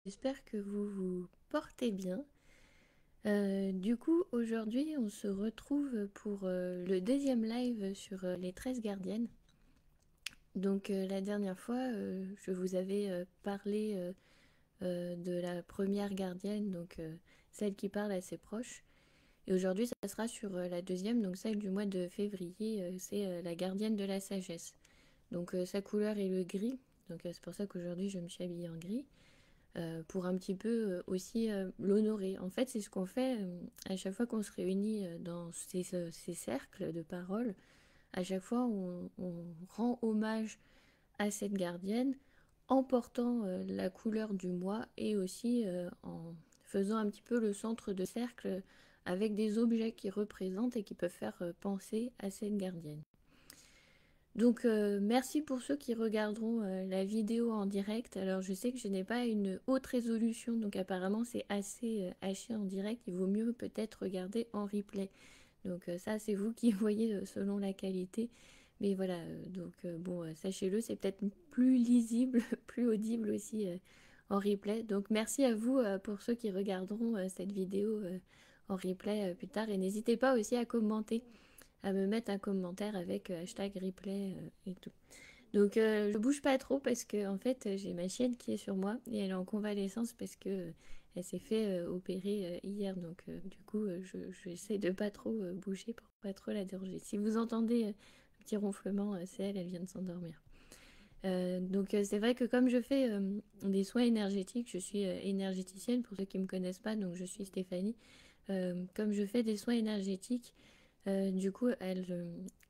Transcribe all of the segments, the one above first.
J'espère que vous vous portez bien. Du coup, aujourd'hui, on se retrouve pour le deuxième live sur les 13 gardiennes. Donc, la dernière fois, je vous avais parlé de la première gardienne, donc celle qui parle à ses proches. Et aujourd'hui, ça sera sur la deuxième, donc celle du mois de février, c'est la gardienne de la sagesse. Donc, sa couleur est le gris, donc c'est pour ça qu'aujourd'hui, je me suis habillée en gris. Pour un petit peu aussi l'honorer. En fait, c'est ce qu'on fait à chaque fois qu'on se réunit dans ces cercles de parole. À chaque fois, on rend hommage à cette gardienne en portant la couleur du mois et aussi en faisant un petit peu le centre de cercle avec des objets qui représentent et qui peuvent faire penser à cette gardienne. Donc merci pour ceux qui regarderont la vidéo en direct. Alors je sais que je n'ai pas une haute résolution, donc apparemment c'est assez haché en direct. Il vaut mieux peut-être regarder en replay. Donc ça c'est vous qui voyez selon la qualité. Mais voilà, bon, sachez-le, c'est peut-être plus lisible, plus audible aussi en replay. Donc merci à vous pour ceux qui regarderont cette vidéo en replay plus tard. Et n'hésitez pas aussi à commenter, à me mettre un commentaire avec hashtag replay et tout. Donc je bouge pas trop parce que en fait j'ai ma chienne qui est sur moi et elle est en convalescence parce que elle s'est fait opérer hier. Donc du coup j'essaie de pas trop bouger pour pas trop la déranger. Si vous entendez un petit ronflement, c'est elle vient de s'endormir. Donc c'est vrai que comme je fais des soins énergétiques, je suis énergéticienne pour ceux qui me connaissent pas, donc je suis Stéphanie. Comme je fais des soins énergétiques, du coup,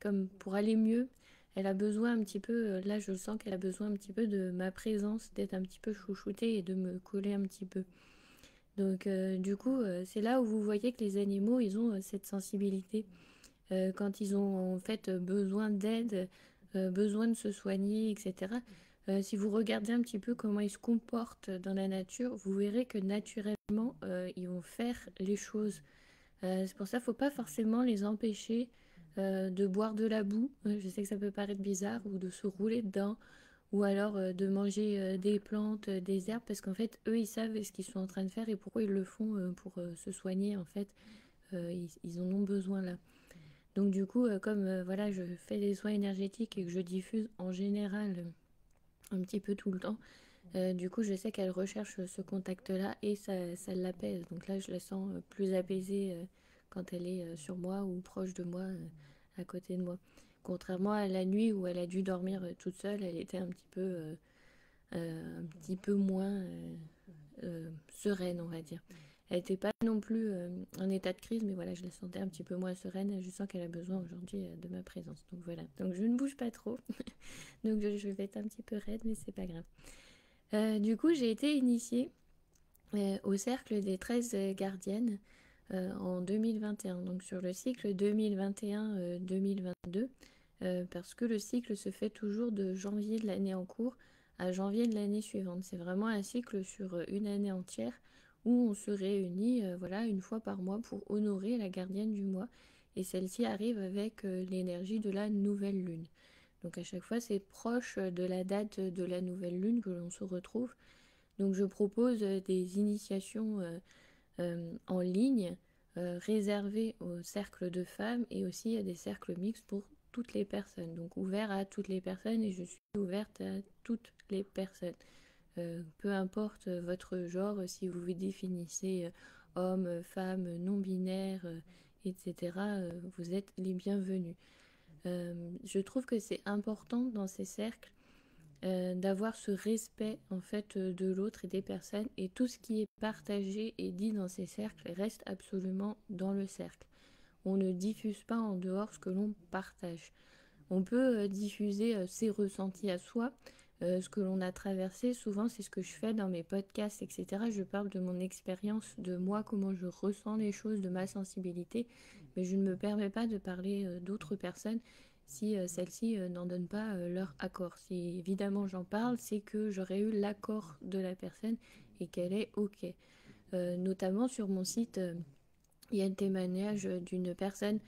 comme pour aller mieux, elle a besoin un petit peu, là je sens qu'elle a besoin un petit peu de ma présence, d'être un petit peu chouchoutée et de me coller un petit peu. Donc du coup, c'est là où vous voyez que les animaux, ils ont cette sensibilité. Quand ils ont en fait besoin d'aide, besoin de se soigner, etc. Si vous regardez un petit peu comment ils se comportent dans la nature, vous verrez que naturellement, ils vont faire les choses. C'est pour ça qu'il ne faut pas forcément les empêcher de boire de la boue. Je sais que ça peut paraître bizarre, ou de se rouler dedans, ou alors de manger des plantes, des herbes, parce qu'en fait, eux, ils savent ce qu'ils sont en train de faire et pourquoi ils le font pour se soigner. En fait, ils en ont besoin là. Donc du coup, comme voilà, je fais des soins énergétiques et que je diffuse en général un petit peu tout le temps, du coup, je sais qu'elle recherche ce contact-là et ça l'apaise. Donc là, je la sens plus apaisée quand elle est sur moi ou proche de moi, à côté de moi. Contrairement à la nuit où elle a dû dormir toute seule, elle était un petit peu moins sereine, on va dire. Elle n'était pas non plus en état de crise, mais voilà, je la sentais un petit peu moins sereine. Je sens qu'elle a besoin aujourd'hui de ma présence. Donc voilà, donc je ne bouge pas trop. Donc je vais être un petit peu raide, mais c'est pas grave. Du coup, j'ai été initiée au cercle des 13 gardiennes en 2021, donc sur le cycle 2021-2022, parce que le cycle se fait toujours de janvier de l'année en cours à janvier de l'année suivante. C'est vraiment un cycle sur une année entière où on se réunit voilà, une fois par mois pour honorer la gardienne du mois. Et celle-ci arrive avec l'énergie de la nouvelle lune. Donc à chaque fois, c'est proche de la date de la nouvelle lune que l'on se retrouve. Donc je propose des initiations en ligne réservées aux cercles de femmes et aussi à des cercles mixtes pour toutes les personnes. Donc ouvert à toutes les personnes et je suis ouverte à toutes les personnes. Peu importe votre genre, si vous vous définissez homme, femme, non-binaire, etc., vous êtes les bienvenus. Je trouve que c'est important dans ces cercles d'avoir ce respect en fait de l'autre et des personnes, et tout ce qui est partagé et dit dans ces cercles reste absolument dans le cercle. On ne diffuse pas en dehors ce que l'on partage. On peut diffuser ses ressentis à soi, ce que l'on a traversé. Souvent, c'est ce que je fais dans mes podcasts, etc. Je parle de mon expérience, de moi, comment je ressens les choses, de ma sensibilité, mais je ne me permets pas de parler d'autres personnes si celles-ci n'en donnent pas leur accord. Si évidemment j'en parle, c'est que j'aurais eu l'accord de la personne et qu'elle est OK. Notamment sur mon site, il y a un témoignage d'une personne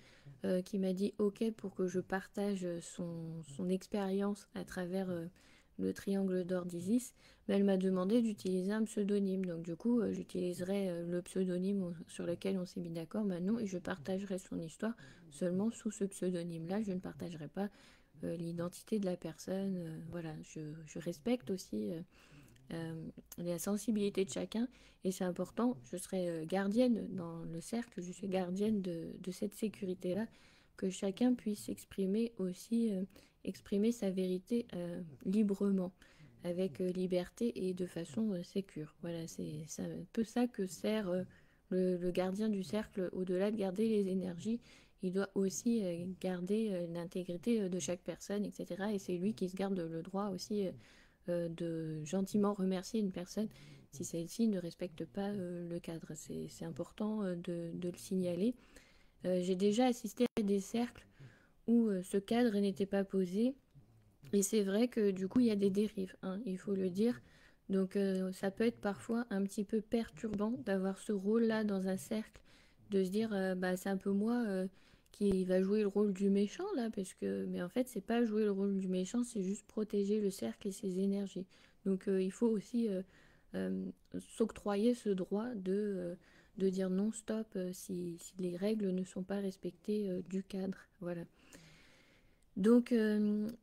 qui m'a dit OK pour que je partage son expérience à travers le triangle d'or d'Isis, mais elle m'a demandé d'utiliser un pseudonyme. Donc du coup, j'utiliserai le pseudonyme sur lequel on s'est mis d'accord maintenant et je partagerai son histoire seulement sous ce pseudonyme-là. Je ne partagerai pas l'identité de la personne. Voilà, je respecte aussi la sensibilité de chacun et c'est important. Je serai gardienne dans le cercle, je suis gardienne de cette sécurité-là, que chacun puisse exprimer aussi, exprimer sa vérité librement, avec liberté et de façon sécure. Voilà, c'est un peu ça que sert le gardien du cercle. Au-delà de garder les énergies, il doit aussi garder l'intégrité de chaque personne, etc. Et c'est lui qui se garde le droit aussi de gentiment remercier une personne si celle-ci ne respecte pas le cadre. C'est important de le signaler. J'ai déjà assisté à des cercles où ce cadre n'était pas posé. Et c'est vrai que du coup, il y a des dérives, hein, il faut le dire. Donc ça peut être parfois un petit peu perturbant d'avoir ce rôle-là dans un cercle, de se dire, bah, c'est un peu moi qui va jouer le rôle du méchant, là, parce que... Mais en fait, c'est pas jouer le rôle du méchant, c'est juste protéger le cercle et ses énergies. Donc il faut aussi euh, s'octroyer ce droit de dire non, stop, si les règles ne sont pas respectées du cadre. Voilà. Donc,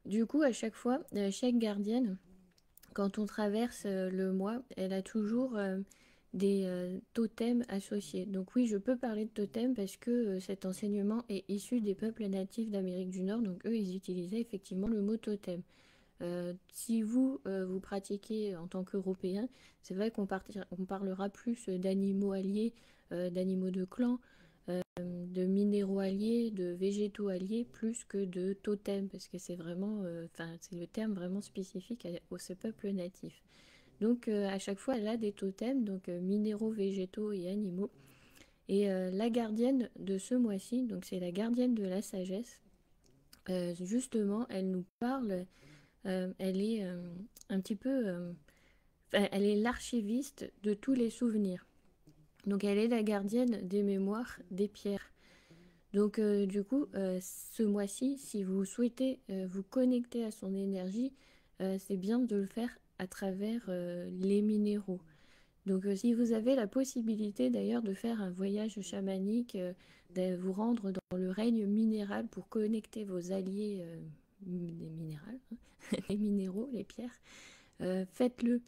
du coup, à chaque fois, chaque gardienne, quand on traverse le mois, elle a toujours des totems associés. Donc oui, je peux parler de totems parce que cet enseignement est issu des peuples natifs d'Amérique du Nord. Donc eux, ils utilisaient effectivement le mot totem. Si vous, vous pratiquez en tant qu'Européen, c'est vrai on parlera plus d'animaux alliés, d'animaux de clan, de minéraux alliés, de végétaux alliés, plus que de totems, parce que c'est vraiment, c'est le terme vraiment spécifique à ce peuple natif. Donc à chaque fois, elle a des totems, donc minéraux, végétaux et animaux. Et la gardienne de ce mois-ci, donc c'est la gardienne de la sagesse, justement, elle nous parle, elle est un petit peu, elle est l'archiviste de tous les souvenirs. Donc elle est la gardienne des mémoires, des pierres. Donc du coup, ce mois-ci, si vous souhaitez vous connecter à son énergie, c'est bien de le faire à travers les minéraux. Donc si vous avez la possibilité d'ailleurs de faire un voyage chamanique, de vous rendre dans le règne minéral pour connecter vos alliés des minérales, hein, les minéraux, les pierres, faites-le.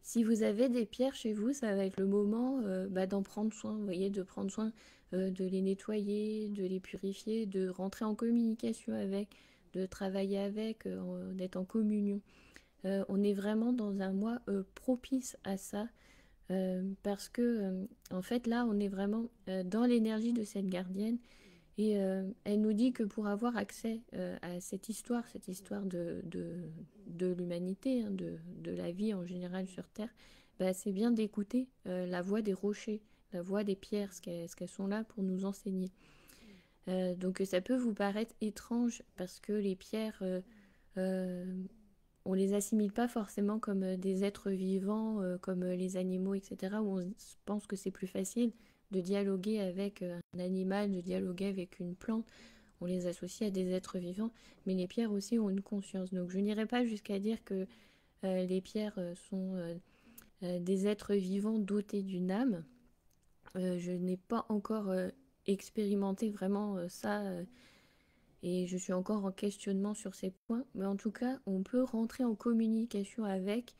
Si vous avez des pierres chez vous, ça va être le moment d'en prendre soin, vous voyez, de prendre soin de les nettoyer, de les purifier, de rentrer en communication avec, de travailler avec, d'être en communion. On est vraiment dans un mois propice à ça, parce que, en fait, là, on est vraiment dans l'énergie de cette gardienne. Et elle nous dit que pour avoir accès à cette histoire de l'humanité, hein, de la vie en général sur Terre, bah, c'est bien d'écouter la voix des rochers, la voix des pierres, ce qu'elles sont là pour nous enseigner. Donc ça peut vous paraître étrange parce que les pierres, euh, on les assimile pas forcément comme des êtres vivants, comme les animaux, etc., où on pense que c'est plus facile de dialoguer avec un animal, de dialoguer avec une plante. On les associe à des êtres vivants, mais les pierres aussi ont une conscience. Donc je n'irai pas jusqu'à dire que les pierres sont des êtres vivants dotés d'une âme. Je n'ai pas encore expérimenté vraiment ça et je suis encore en questionnement sur ces points, mais en tout cas, on peut rentrer en communication avec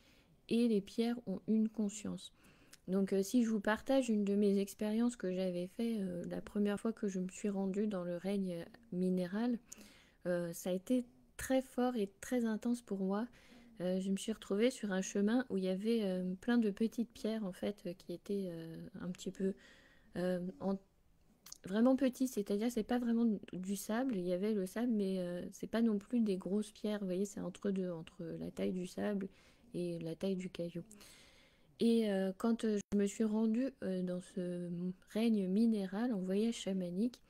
et les pierres ont une conscience. Donc si je vous partage une de mes expériences que j'avais fait la première fois que je me suis rendue dans le règne minéral, ça a été très fort et très intense pour moi. Je me suis retrouvée sur un chemin où il y avait plein de petites pierres en fait qui étaient un petit peu en vraiment petit, c'est-à-dire c'est pas vraiment du sable, il y avait le sable, mais c'est pas non plus des grosses pierres, vous voyez, c'est entre deux, entre la taille du sable et la taille du caillou. Et quand je me suis rendue dans ce règne minéral en voyage chamanique,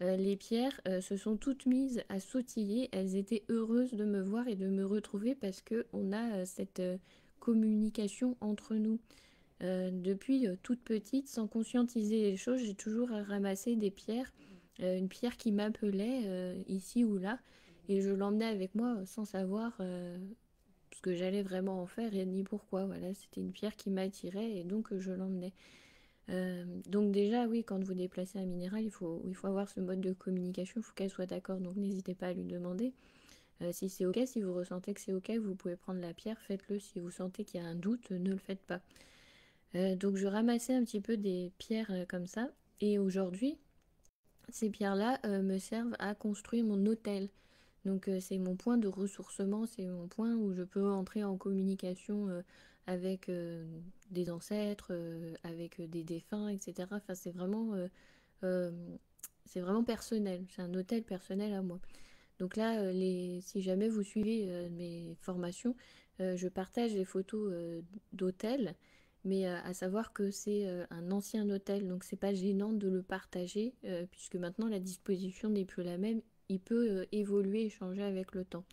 les pierres se sont toutes mises à sautiller, elles étaient heureuses de me voir et de me retrouver parce que on a cette communication entre nous. Depuis toute petite, sans conscientiser les choses, j'ai toujours ramassé des pierres, une pierre qui m'appelait ici ou là, et je l'emmenais avec moi sans savoir ce que j'allais vraiment en faire et ni pourquoi. Voilà, c'était une pierre qui m'attirait et donc je l'emmenais. Donc déjà, oui, quand vous déplacez un minéral, il faut avoir ce mode de communication, il faut qu'elle soit d'accord, donc n'hésitez pas à lui demander. Si c'est ok, si vous ressentez que c'est ok, vous pouvez prendre la pierre, faites-le. Si vous sentez qu'il y a un doute, ne le faites pas. Donc je ramassais un petit peu des pierres comme ça, et aujourd'hui, ces pierres-là me servent à construire mon hôtel. Donc c'est mon point de ressourcement, c'est mon point où je peux entrer en communication avec des ancêtres, avec des défunts, etc. Enfin, euh, c'est vraiment personnel, c'est un hôtel personnel à moi. Donc là, si jamais vous suivez mes formations, je partage des photos d'hôtels, mais à savoir que c'est un ancien hôtel, donc c'est pas gênant de le partager, puisque maintenant la disposition n'est plus la même, il peut évoluer et changer avec le temps.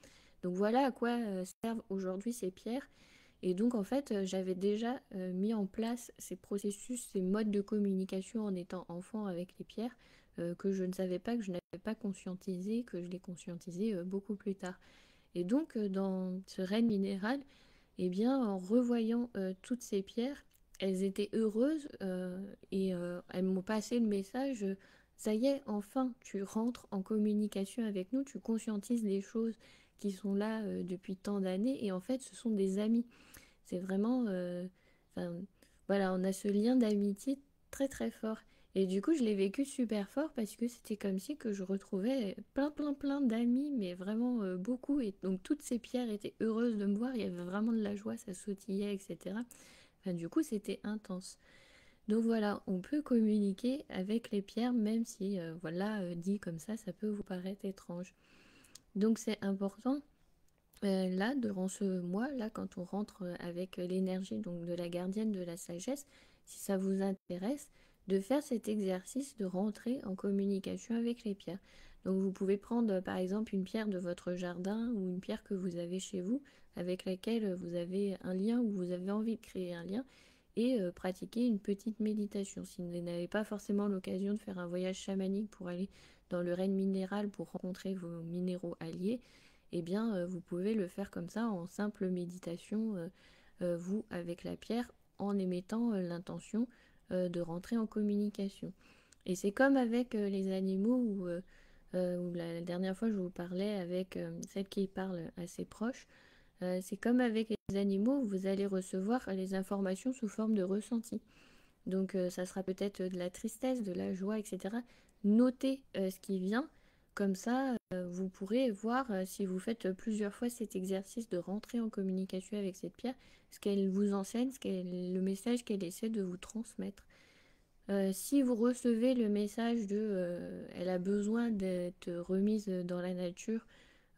Donc voilà à quoi servent aujourd'hui ces pierres. Et donc en fait, j'avais déjà mis en place ces processus, ces modes de communication en étant enfant avec les pierres, que je ne savais pas, que je n'avais pas conscientisé, que je l'ai conscientisé beaucoup plus tard. Et donc dans ce règne minéral, eh bien en revoyant toutes ces pierres, elles étaient heureuses et elles m'ont passé le message, ça y est, enfin, tu rentres en communication avec nous, tu conscientises les choses qui sont là depuis tant d'années, et en fait ce sont des amis. C'est vraiment... enfin, voilà, on a ce lien d'amitié très très fort. Et du coup, je l'ai vécu super fort parce que c'était comme si que je retrouvais plein plein plein d'amis, mais vraiment beaucoup. Et donc toutes ces pierres étaient heureuses de me voir, il y avait vraiment de la joie, ça sautillait, etc. Enfin, du coup, c'était intense. Donc voilà, on peut communiquer avec les pierres, même si, voilà, dit comme ça peut vous paraître étrange. Donc c'est important là, durant ce mois-là, quand on rentre avec l'énergie donc de la gardienne de la sagesse, si ça vous intéresse, de faire cet exercice de rentrer en communication avec les pierres. Donc vous pouvez prendre par exemple une pierre de votre jardin ou une pierre que vous avez chez vous, avec laquelle vous avez un lien ou vous avez envie de créer un lien, et pratiquer une petite méditation. Si vous n'avez pas forcément l'occasion de faire un voyage chamanique pour aller dans le règne minéral pour rencontrer vos minéraux alliés, eh bien, vous pouvez le faire comme ça en simple méditation, vous avec la pierre, en émettant l'intention de rentrer en communication. Et c'est comme avec les animaux où la dernière fois je vous parlais avec celle qui parle à ses proches. C'est comme avec les animaux où vous allez recevoir les informations sous forme de ressenti. Donc ça sera peut-être de la tristesse, de la joie, etc. Notez ce qui vient. Comme ça, vous pourrez voir si vous faites plusieurs fois cet exercice de rentrer en communication avec cette pierre, ce qu'elle vous enseigne, le message qu'elle essaie de vous transmettre. Si vous recevez le message de elle a besoin d'être remise dans la nature,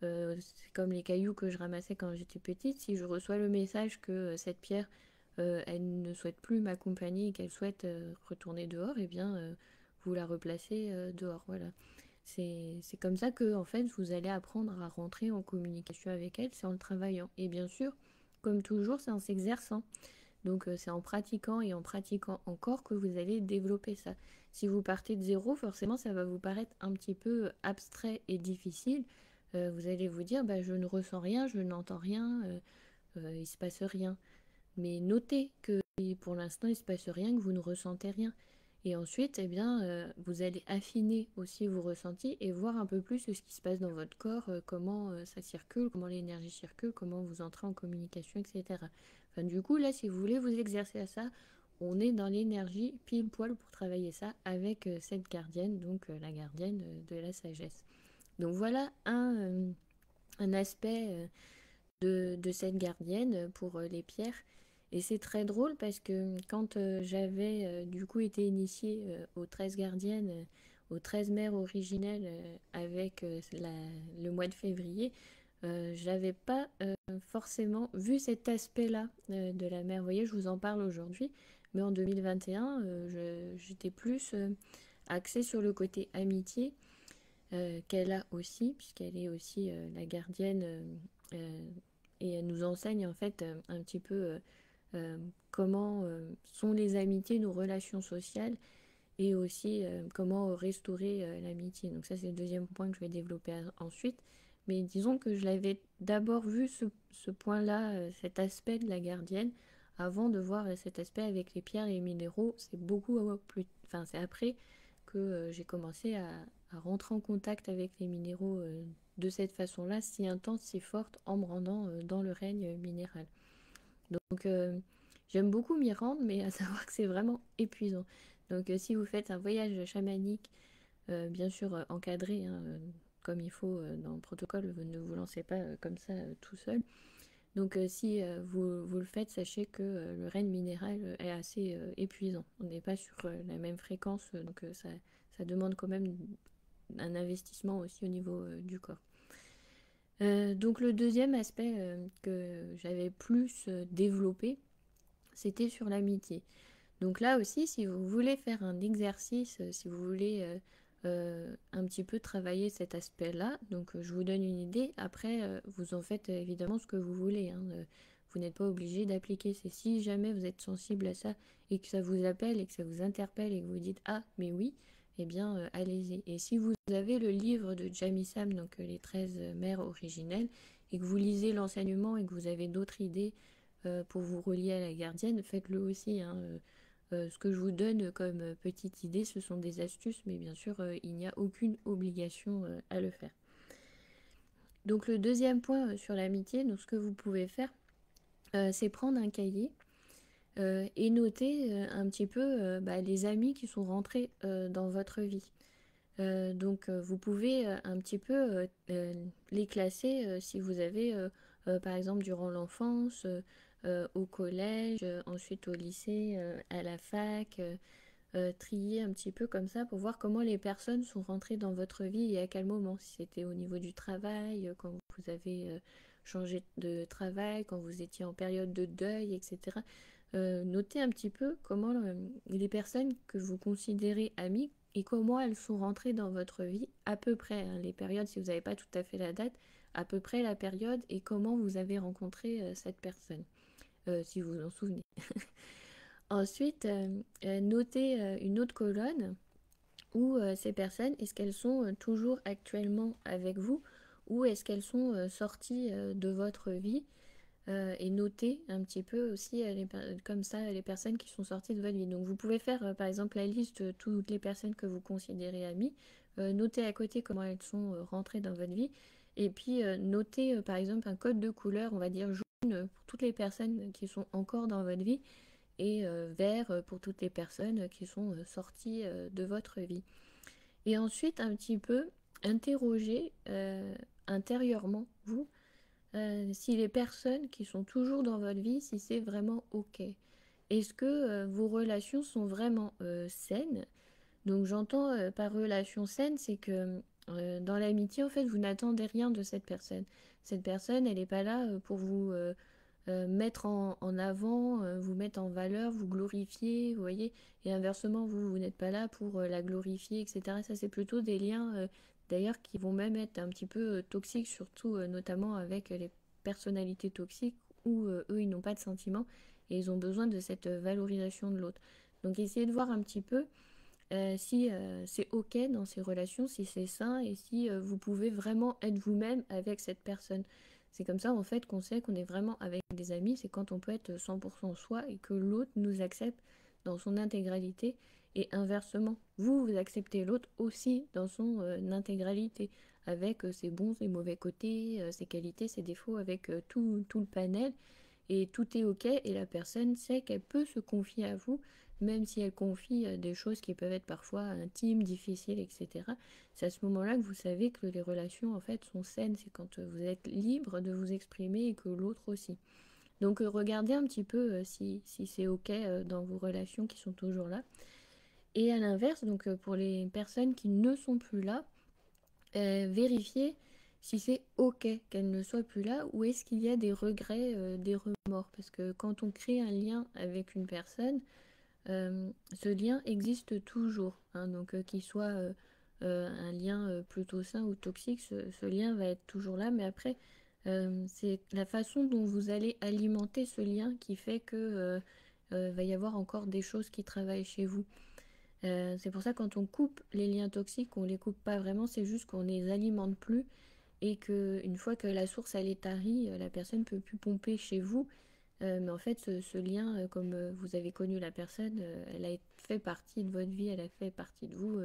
c'est comme les cailloux que je ramassais quand j'étais petite. Si je reçois le message que cette pierre, elle ne souhaite plus m'accompagner et qu'elle souhaite retourner dehors, eh bien, vous la replacez dehors. Voilà. C'est comme ça que, en fait, vous allez apprendre à rentrer en communication avec elle, c'est en le travaillant. Et bien sûr, comme toujours, c'est en s'exerçant. Donc, c'est en pratiquant et en pratiquant encore que vous allez développer ça. Si vous partez de zéro, forcément, ça va vous paraître un petit peu abstrait et difficile. Vous allez vous dire, bah, je ne ressens rien, je n'entends rien, il ne se passe rien. Mais notez que pour l'instant, il ne se passe rien, que vous ne ressentez rien. Et ensuite, eh bien, vous allez affiner aussi vos ressentis et voir un peu plus ce qui se passe dans votre corps, comment ça circule, comment l'énergie circule, comment vous entrez en communication, etc. Enfin, du coup, là, si vous voulez vous exercer à ça, on est dans l'énergie pile poil pour travailler ça avec cette gardienne, donc la gardienne de la sagesse. Donc voilà un aspect de cette gardienne pour les pierres. Et c'est très drôle parce que quand j'avais du coup été initiée aux 13 gardiennes, aux 13 mères originelles avec le mois de février, j'avais pas forcément vu cet aspect-là de la mère. Vous voyez, je vous en parle aujourd'hui, mais en 2021, j'étais plus axée sur le côté amitié qu'elle a aussi, puisqu'elle est aussi la gardienne euh, et elle nous enseigne en fait un petit peu comment sont les amitiés, nos relations sociales et aussi comment restaurer l'amitié. Donc ça c'est le deuxième point que je vais développer ensuite. mais disons que je l'avais d'abord vu ce point-là, cet aspect de la gardienne, avant de voir cet aspect avec les pierres et les minéraux. C'est beaucoup plus, enfin c'est après que j'ai commencé à rentrer en contact avec les minéraux de cette façon-là, si intense, si forte, en me rendant dans le règne minéral. Donc j'aime beaucoup m'y rendre, mais à savoir que c'est vraiment épuisant. Donc si vous faites un voyage chamanique, bien sûr encadré, hein, comme il faut dans le protocole, vous ne vous lancez pas comme ça tout seul. Donc si vous le faites, sachez que le règne minéral est assez épuisant. On n'est pas sur la même fréquence, donc ça demande quand même un investissement aussi au niveau du corps. Donc le deuxième aspect que j'avais plus développé, c'était sur l'amitié. Donc là aussi, si vous voulez faire un exercice, si vous voulez un petit peu travailler cet aspect-là, donc je vous donne une idée, après vous en faites évidemment ce que vous voulez, hein, vous n'êtes pas obligé d'appliquer. C'est si jamais vous êtes sensible à ça et que ça vous appelle et que ça vous interpelle et que vous dites ah mais oui, eh bien allez-y. Et si vous avez le livre de Jamie Sam, donc les 13 mères originelles, et que vous lisez l'enseignement et que vous avez d'autres idées pour vous relier à la gardienne, faites-le aussi, hein, ce que je vous donne comme petite idée, ce sont des astuces, mais bien sûr, il n'y a aucune obligation à le faire. Donc le deuxième point sur l'amitié, donc ce que vous pouvez faire, c'est prendre un cahier et noter un petit peu les amis qui sont rentrés dans votre vie. Donc vous pouvez un petit peu les classer si vous avez par exemple durant l'enfance, au collège, ensuite au lycée, à la fac, trier un petit peu comme ça pour voir comment les personnes sont rentrées dans votre vie et à quel moment. Si c'était au niveau du travail, quand vous avez changé de travail, quand vous étiez en période de deuil, etc. Notez un petit peu comment les personnes que vous considérez amies et comment elles sont rentrées dans votre vie, à peu près, hein, les périodes, si vous n'avez pas tout à fait la date, à peu près la période et comment vous avez rencontré cette personne, si vous vous en souvenez. Ensuite, notez une autre colonne où ces personnes, est-ce qu'elles sont toujours actuellement avec vous ou est-ce qu'elles sont sorties de votre vie et notez un petit peu aussi comme ça les personnes qui sont sorties de votre vie. Donc vous pouvez faire par exemple la liste de toutes les personnes que vous considérez amies, notez à côté comment elles sont rentrées dans votre vie et puis notez par exemple un code de couleur, on va dire jaune pour toutes les personnes qui sont encore dans votre vie et vert pour toutes les personnes qui sont sorties de votre vie. Et ensuite, un petit peu interroger intérieurement, vous, si les personnes qui sont toujours dans votre vie, si c'est vraiment OK. Est-ce que vos relations sont vraiment saines? Donc j'entends par relation saine, c'est que dans l'amitié, en fait, vous n'attendez rien de cette personne. Cette personne, elle n'est pas là pour vous mettre en avant, vous mettre en valeur, vous glorifier, vous voyez. Et inversement, vous n'êtes pas là pour la glorifier, etc. Ça, c'est plutôt des liens, d'ailleurs, qui vont même être un petit peu toxiques, surtout notamment avec les personnalités toxiques où eux, ils n'ont pas de sentiments et ils ont besoin de cette valorisation de l'autre. Donc, essayez de voir un petit peu si c'est OK dans ces relations, si c'est sain et si vous pouvez vraiment être vous-même avec cette personne. C'est comme ça en fait qu'on sait qu'on est vraiment avec des amis, c'est quand on peut être 100% soi et que l'autre nous accepte dans son intégralité et inversement. Vous acceptez l'autre aussi dans son intégralité avec ses bons et mauvais côtés, ses qualités, ses défauts, avec tout le panel et tout est ok et la personne sait qu'elle peut se confier à vous, même si elle confie des choses qui peuvent être parfois intimes, difficiles, etc. C'est à ce moment-là que vous savez que les relations en fait sont saines, c'est quand vous êtes libre de vous exprimer et que l'autre aussi. Donc regardez un petit peu si c'est ok dans vos relations qui sont toujours là. Et à l'inverse, donc pour les personnes qui ne sont plus là, vérifiez si c'est ok qu'elle ne soit plus là ou est-ce qu'il y a des regrets, des remords. Parce que quand on crée un lien avec une personne, ce lien existe toujours, hein. Donc qu'il soit un lien plutôt sain ou toxique, ce lien va être toujours là. Mais après, c'est la façon dont vous allez alimenter ce lien qui fait que va y avoir encore des choses qui travaillent chez vous. C'est pour ça quand on coupe les liens toxiques, on les coupe pas vraiment, c'est juste qu'on les alimente plus et que une fois que la source elle est tarie, la personne peut plus pomper chez vous. Mais en fait, ce lien, comme vous avez connu la personne, elle a fait partie de votre vie, elle a fait partie de vous,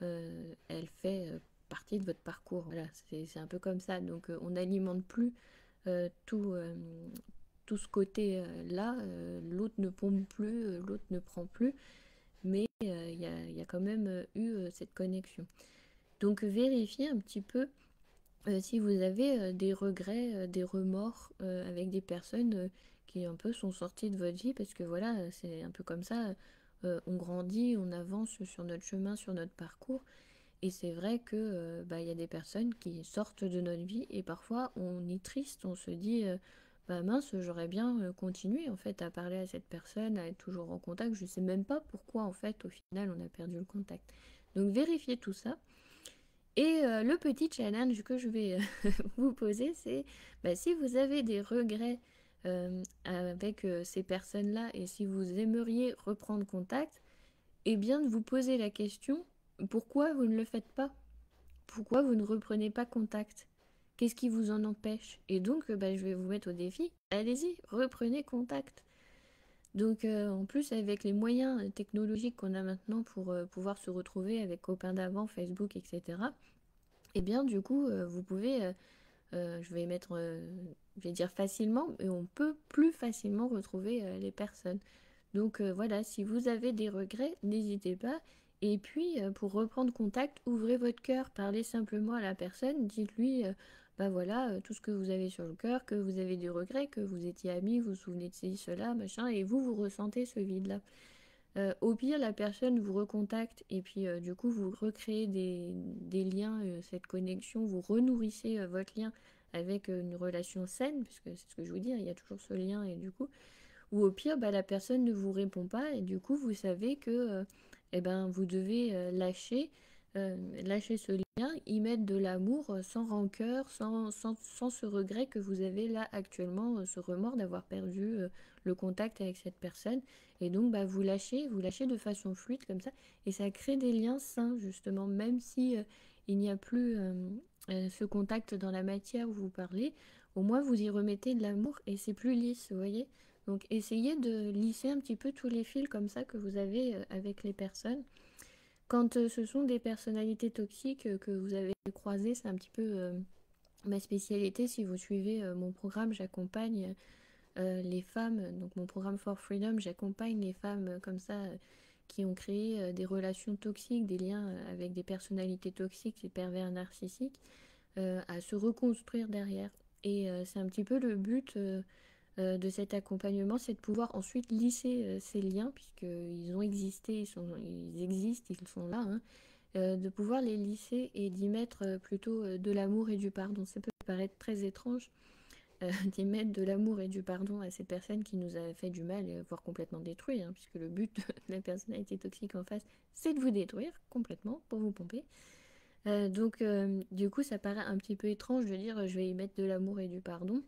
elle fait partie de votre parcours. Voilà, c'est un peu comme ça. Donc, on n'alimente plus euh, tout, euh, tout ce côté-là. L'autre ne pompe plus, l'autre ne prend plus, mais il y a quand même eu cette connexion. Donc, vérifiez un petit peu si vous avez des regrets, des remords avec des personnes qui un peu sont sorties de votre vie, parce que voilà, c'est un peu comme ça, on grandit, on avance sur notre chemin, sur notre parcours, et c'est vrai que bah, il y a des personnes qui sortent de notre vie, et parfois on est triste, on se dit, bah mince, j'aurais bien continué en fait à parler à cette personne, à être toujours en contact, je sais même pas pourquoi en fait au final on a perdu le contact. Donc vérifiez tout ça. Et le petit challenge que je vais vous poser, c'est bah, si vous avez des regrets avec ces personnes-là et si vous aimeriez reprendre contact, eh bien de vous poser la question, pourquoi vous ne le faites pas? Pourquoi vous ne reprenez pas contact? Qu'est-ce qui vous en empêche? Et donc, bah, je vais vous mettre au défi, allez-y, reprenez contact. Donc, en plus, avec les moyens technologiques qu'on a maintenant pour pouvoir se retrouver avec copains d'avant, Facebook, etc., et bien du coup, vous pouvez, je vais mettre, je vais dire facilement, mais on peut plus facilement retrouver les personnes. Donc voilà, si vous avez des regrets, n'hésitez pas. Et puis, pour reprendre contact, ouvrez votre cœur, parlez simplement à la personne, dites-lui, bah voilà, tout ce que vous avez sur le cœur, que vous avez des regrets, que vous étiez amis, vous vous souvenez de ceci, cela, machin, et vous ressentez ce vide-là. Au pire, la personne vous recontacte et puis du coup, vous recréez des liens, cette connexion, vous renourrissez votre lien avec une relation saine, puisque c'est ce que je vous dis, hein, il y a toujours ce lien et du coup, ou au pire, bah, la personne ne vous répond pas et du coup, vous savez que eh ben, vous devez lâcher ce lien, y mettre de l'amour sans rancœur, sans ce regret que vous avez là actuellement, ce remords d'avoir perdu le contact avec cette personne. Et donc, bah, vous lâchez de façon fluide comme ça et ça crée des liens sains, justement, même si il n'y a plus ce contact dans la matière où vous parlez, au moins vous y remettez de l'amour et c'est plus lisse, vous voyez? Donc essayez de lisser un petit peu tous les fils comme ça que vous avez avec les personnes. Quand ce sont des personnalités toxiques que vous avez croisées, c'est un petit peu ma spécialité. Si vous suivez mon programme, j'accompagne les femmes, donc mon programme For Freedom, j'accompagne les femmes comme ça qui ont créé des relations toxiques, des liens avec des personnalités toxiques, des pervers narcissiques, à se reconstruire derrière. Et c'est un petit peu le but de cet accompagnement, c'est de pouvoir ensuite lisser ces liens, puisqu'ils ont existé, ils existent, ils sont là, hein, de pouvoir les lisser et d'y mettre plutôt de l'amour et du pardon. Ça peut paraître très étrange d'y mettre de l'amour et du pardon à cette personne qui nous a fait du mal, voire complètement détruit, hein, puisque le but de la personnalité toxique en face, c'est de vous détruire complètement pour vous pomper. Donc, du coup, ça paraît un petit peu étrange de dire je vais y mettre de l'amour et du pardon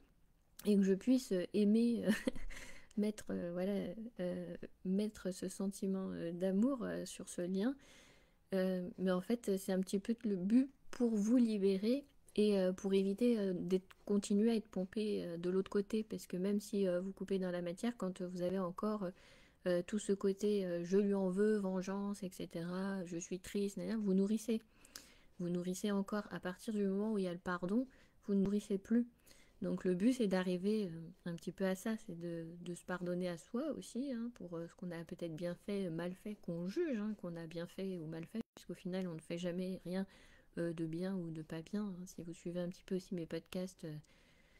et que je puisse aimer mettre, voilà, mettre ce sentiment d'amour sur ce lien. Mais en fait, c'est un petit peu le but pour vous libérer et pour éviter d'être continuer à être pompé de l'autre côté. Parce que même si vous coupez dans la matière, quand vous avez encore tout ce côté je lui en veux, vengeance, etc., je suis triste, vous nourrissez. Vous nourrissez encore. À partir du moment où il y a le pardon, vous ne nourrissez plus. Donc le but, c'est d'arriver un petit peu à ça, c'est de se pardonner à soi aussi, hein, pour ce qu'on a peut-être bien fait, mal fait, qu'on juge, hein, qu'on a bien fait ou mal fait, puisqu'au final, on ne fait jamais rien de bien ou de pas bien, hein. Si vous suivez un petit peu aussi mes podcasts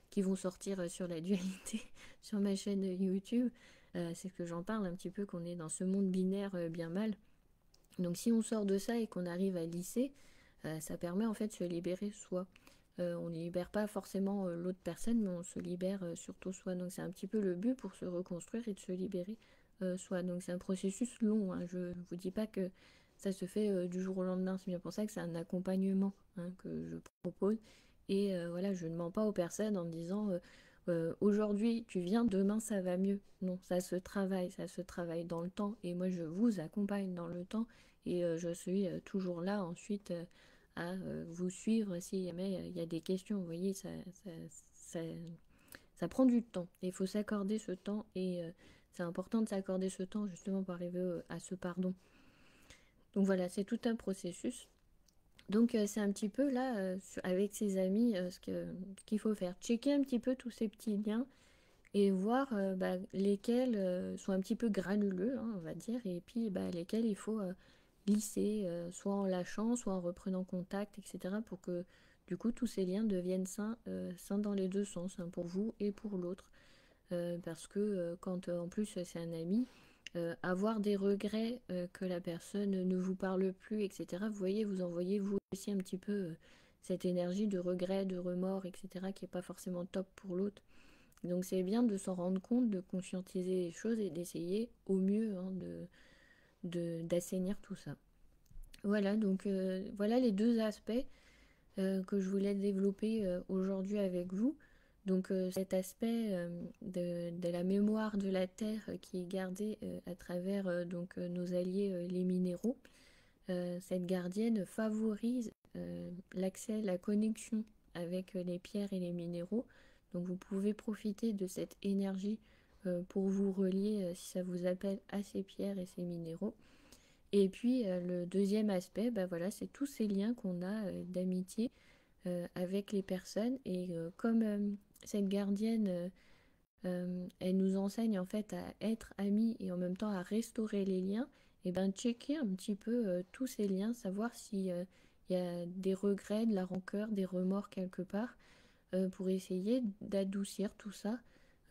qui vont sortir sur la dualité sur ma chaîne YouTube, c'est que j'en parle un petit peu, qu'on est dans ce monde binaire bien mal. Donc si on sort de ça et qu'on arrive à lisser, ça permet en fait de se libérer soi. On ne libère pas forcément l'autre personne, mais on se libère surtout soi. Donc c'est un petit peu le but pour se reconstruire et de se libérer soi. Donc c'est un processus long, hein. Je ne vous dis pas que ça se fait du jour au lendemain. C'est bien pour ça que c'est un accompagnement, hein, que je propose. Et voilà, je ne mens pas aux personnes en disant aujourd'hui tu viens, demain ça va mieux. Non, ça se travaille dans le temps. Et moi je vous accompagne dans le temps et je suis toujours là ensuite vous suivre si jamais il y a des questions. Vous voyez, ça, ça prend du temps. Il faut s'accorder ce temps et c'est important de s'accorder ce temps justement pour arriver à ce pardon. Donc voilà, c'est tout un processus. Donc c'est un petit peu là, avec ses amis, qu'il faut faire. Checker un petit peu tous ces petits liens et voir lesquels sont un petit peu granuleux, hein, on va dire, et puis lesquels il faut lisser, soit en lâchant, soit en reprenant contact, etc. pour que du coup tous ces liens deviennent sains dans les deux sens, hein, pour vous et pour l'autre. Parce que quand en plus c'est un ami, avoir des regrets que la personne ne vous parle plus, etc. Vous voyez, vous envoyez vous aussi un petit peu cette énergie de regret, de remords, etc. qui n'est pas forcément top pour l'autre. Donc c'est bien de s'en rendre compte, de conscientiser les choses et d'essayer au mieux, hein, d'assainir tout ça. Voilà, donc voilà les deux aspects que je voulais développer aujourd'hui avec vous. Donc cet aspect de la mémoire de la Terre qui est gardée à travers nos alliés les minéraux. Cette gardienne favorise l'accès, la connexion avec les pierres et les minéraux. Donc vous pouvez profiter de cette énergie pour vous relier si ça vous appelle à ces pierres et ces minéraux. Et puis le deuxième aspect, voilà, c'est tous ces liens qu'on a d'amitié avec les personnes. Et comme cette gardienne, elle nous enseigne en fait à être amis et en même temps à restaurer les liens, et checker un petit peu tous ces liens, savoir s'il y a des regrets, de la rancœur, des remords quelque part, pour essayer d'adoucir tout ça,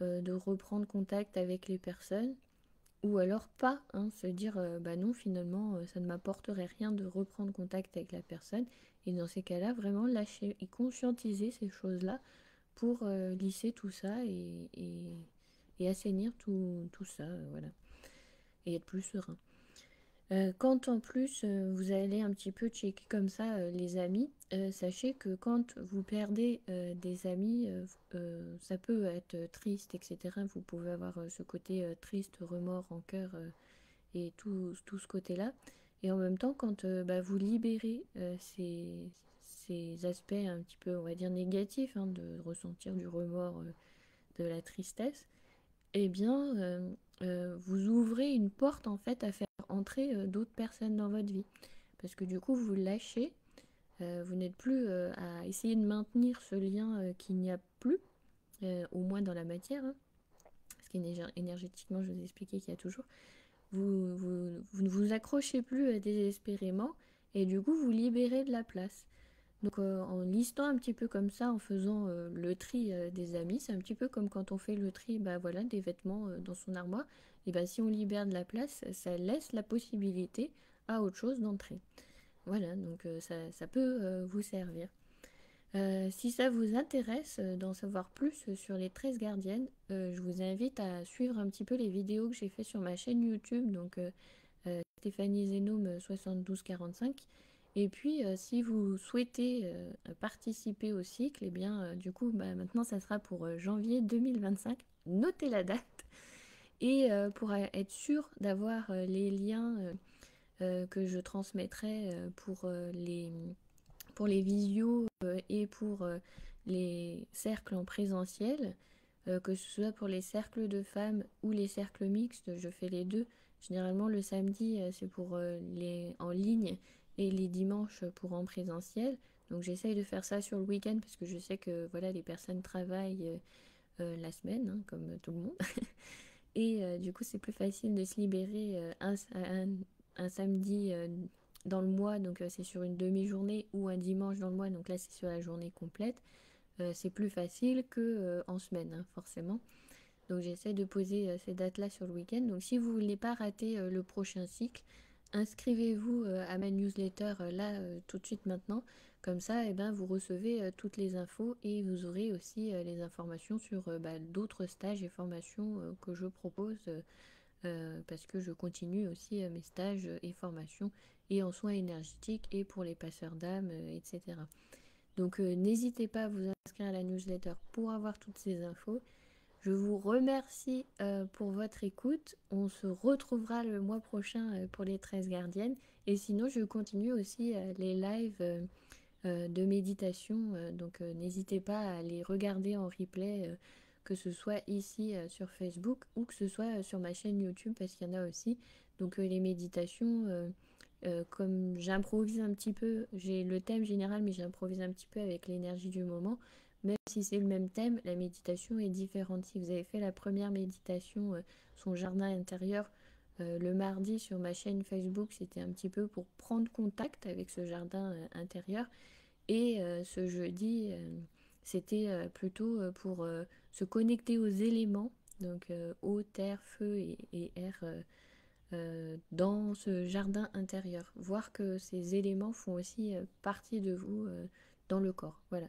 de reprendre contact avec les personnes ou alors pas, hein, se dire non, finalement ça ne m'apporterait rien de reprendre contact avec la personne. Et dans ces cas-là, vraiment lâcher et conscientiser ces choses-là pour lisser tout ça et assainir tout ça, voilà. Et être plus serein. Quand en plus vous allez un petit peu checker comme ça les amis, sachez que quand vous perdez des amis, ça peut être triste, etc. Vous pouvez avoir ce côté triste, remords, rancœur et tout ce côté-là. Et en même temps, quand vous libérez ces aspects un petit peu, on va dire, négatifs, hein, de ressentir du remords, de la tristesse, eh bien, vous ouvrez une porte en fait à faire entrer d'autres personnes dans votre vie. Parce que du coup, vous lâchez, vous n'êtes plus à essayer de maintenir ce lien qu'il n'y a plus, au moins dans la matière, hein, parce qu'énergétiquement, je vous ai expliqué qu'il y a toujours. Vous ne vous accrochez plus désespérément et du coup, vous libérez de la place. Donc en listant un petit peu comme ça, en faisant le tri des amis, c'est un petit peu comme quand on fait le tri voilà, des vêtements dans son armoire. Et si on libère de la place, ça laisse la possibilité à autre chose d'entrer. Voilà, donc ça peut vous servir. Si ça vous intéresse d'en savoir plus sur les 13 gardiennes, je vous invite à suivre un petit peu les vidéos que j'ai fait sur ma chaîne YouTube, donc Stéphanie Zenome 7245. Et puis, si vous souhaitez participer au cycle, et bien, du coup, maintenant, ça sera pour janvier 2025. Notez la date. Et pour être sûr d'avoir les liens que je transmettrai pour les visios et pour les cercles en présentiel, que ce soit pour les cercles de femmes ou les cercles mixtes, je fais les deux. Généralement, le samedi, c'est pour les en ligne et les dimanches pour en présentiel. Donc j'essaye de faire ça sur le week-end parce que je sais que voilà, les personnes travaillent la semaine, hein, comme tout le monde. Et du coup, c'est plus facile de se libérer un samedi dans le mois, donc c'est sur une demi-journée, ou un dimanche dans le mois, donc là c'est sur la journée complète. C'est plus facile que en semaine, hein, forcément. Donc j'essaie de poser ces dates-là sur le week-end. Donc si vous ne voulez pas rater le prochain cycle, inscrivez-vous à ma newsletter là tout de suite maintenant. Comme ça, vous recevez toutes les infos et vous aurez aussi les informations sur d'autres stages et formations que je propose parce que je continue aussi mes stages et formations et en soins énergétiques et pour les passeurs d'âme, etc. Donc n'hésitez pas à vous inscrire à la newsletter pour avoir toutes ces infos. Je vous remercie pour votre écoute. On se retrouvera le mois prochain pour les 13 gardiennes. Et sinon, je continue aussi les lives de méditation. Donc n'hésitez pas à les regarder en replay, que ce soit ici sur Facebook ou que ce soit sur ma chaîne YouTube parce qu'il y en a aussi. Donc les méditations, comme j'improvise un petit peu, j'ai le thème général mais j'improvise un petit peu avec l'énergie du moment. Même si c'est le même thème, la méditation est différente. Si vous avez fait la première méditation, son jardin intérieur, le mardi sur ma chaîne Facebook, c'était un petit peu pour prendre contact avec ce jardin intérieur. Et ce jeudi, c'était plutôt pour se connecter aux éléments, donc eau, terre, feu et air, dans ce jardin intérieur. Voir que ces éléments font aussi partie de vous dans le corps. Voilà.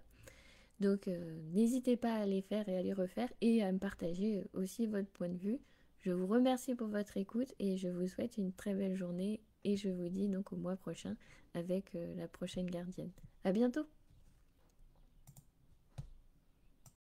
Donc n'hésitez pas à les faire et à les refaire et à me partager aussi votre point de vue. Je vous remercie pour votre écoute et je vous souhaite une très belle journée et je vous dis donc au mois prochain avec la prochaine gardienne. À bientôt!